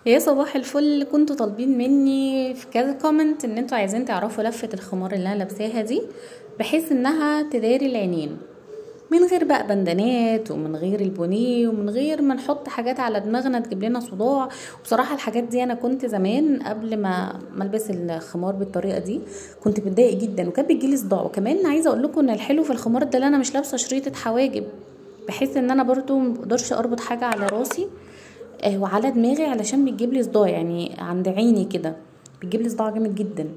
يا صباح الفل، كنتوا طالبين مني في كذا كومنت ان انتوا عايزين تعرفوا لفة الخمار اللي انا لابساها دي، بحيث انها تداري العينين من غير بقى بندانات ومن غير البونيه ومن غير ما نحط حاجات على دماغنا تجيب لنا صداع. وبصراحة الحاجات دي انا كنت زمان قبل ما البس الخمار بالطريقة دي كنت بتضايق جدا وكان بيجيلي صداع. وكمان عايزة اقول لكم ان الحلو في الخمار ده اللي انا مش لابسة شريطة حواجب، بحيث ان انا برضو مقدرش اربط حاجة على راسي وعلى دماغي علشان بيجيب لي صداع، يعني عند عيني كده بيجيب لي صداع جامد جدا.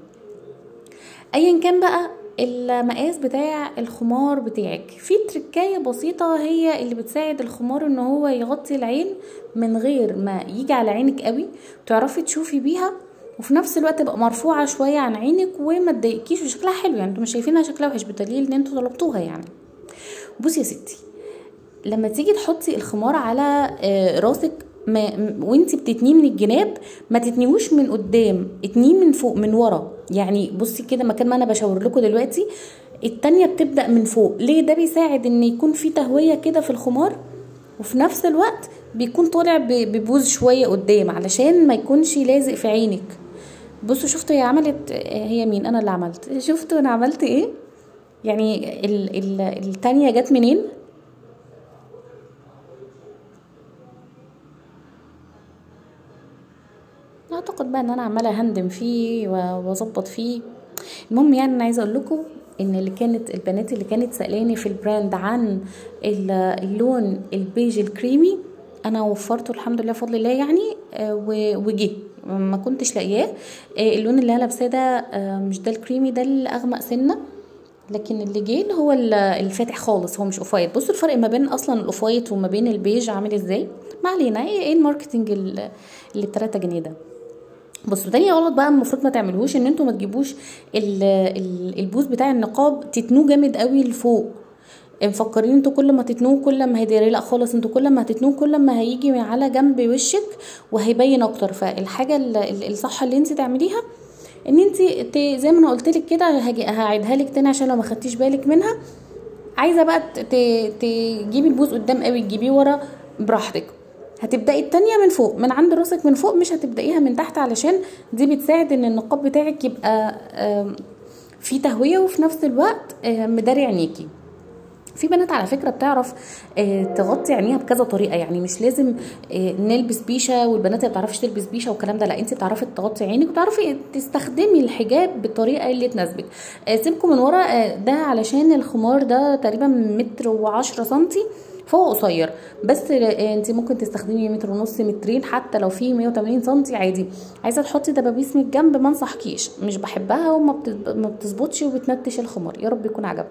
ايا كان بقى المقاس بتاع الخمار بتاعك، في تركاية بسيطة هي اللي بتساعد الخمار ان هو يغطي العين من غير ما يجي على عينك قوي، تعرفي تشوفي بيها وفي نفس الوقت تبقى مرفوعة شوية عن عينك وما تضايقكيش وشكلها حلو. يعني انتوا مش شايفينها شكلها وحش بدليل ان انتوا طلبتوها يعني. بصي يا ستي، لما تيجي تحطي الخمار على راسك وانتي بتتنيه من الجناب، ما تتنيهوش من قدام، اتنيه من فوق من ورا. يعني بصي كده مكان ما انا بشاور لكم دلوقتي، التانية بتبدأ من فوق. ليه؟ ده بيساعد ان يكون في تهوية كده في الخمار، وفي نفس الوقت بيكون طالع ببوز شوية قدام علشان ما يكونش لازق في عينك. بصوا شفتوا هي عملت، هي مين؟ انا اللي عملت. شفتوا انا عملت ايه؟ يعني التانية جت منين؟ اعتقد بقى ان انا عماله اهندم فيه واظبط فيه. المهم يعني انا عايزه اقول لكم ان اللي كانت البنات اللي كانت سالاني في البراند عن اللون البيج الكريمي، انا وفرته الحمد لله بفضل الله يعني. وجه ما كنتش لاقياه. اللون اللي انا لابساه ده مش ده الكريمي، ده الاغمق سنه، لكن اللي جه اللي هو الفاتح خالص، هو مش اوف وايت. بصوا الفرق ما بين اصلا الاوف وايت وما بين البيج عامل ازاي. ما علينا، ايه الماركتنج اللي ب3 جنيه ده. بصوا تاني غلط بقى المفروض ما تعملوش، ان انتوا ما تجيبوش البوز بتاع النقاب تتنوه جامد قوي لفوق. مفكرين انتوا كل ما تتنوه كل ما هيداري؟ لا خالص، انتوا كل ما هتتنوه كل ما هيجي من على جنب وشك وهيبين اكتر. فالحاجه الصح اللي انت تعمليها ان انت زي ما انا قلت لك كده، هعيدها لك تاني عشان لو ما خدتيش بالك منها. عايزه بقى تجيبي البوز قدام قوي تجيبيه ورا، براحتك. هتبداي التانية من فوق من عند راسك من فوق، مش هتبدايها من تحت، علشان دي بتساعد ان النقاب بتاعك يبقى في تهوية وفي نفس الوقت مداري عينيكي. في بنات على فكرة بتعرف تغطي عينيها بكذا طريقة، يعني مش لازم نلبس بيشة، والبنات اللي بتعرفش تلبس بيشة والكلام ده لا، انت بتعرفي تغطي عينك وتعرفي تستخدمي الحجاب بالطريقة اللي تناسبك. سيبكم من ورا ده علشان الخمار ده تقريبا 1.10 متر، فهو قصير. بس انت ممكن تستخدمي 1.5 متر، مترين، حتى لو فيه 180 سنتي عادي. عايزه تحطي دبابيس من الجنب ما انصحكيش، مش بحبها وما بتظبطش وبتنتش الخمار. يا رب يكون عجبكم.